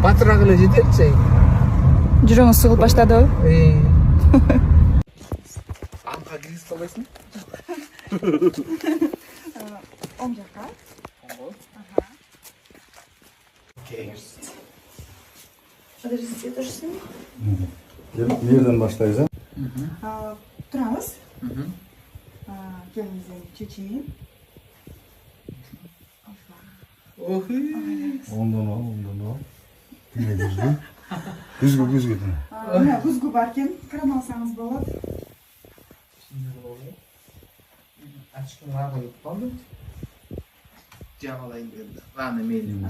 batıroq эле жетеличи. Жүрөгүң сыгылып баштадыбы? Анка кирип салбайсың? Оң жакка. Подождите, тоже с ними? Nereden başlayacağız? Турабыз. Келиңиз чечейин. Ondan al. Yine düzgün. Düzgün. Мына күзгү бар экен, кран алсаңыз болот. Ачкым ага калды. Жабалайын дедим. Аны мен.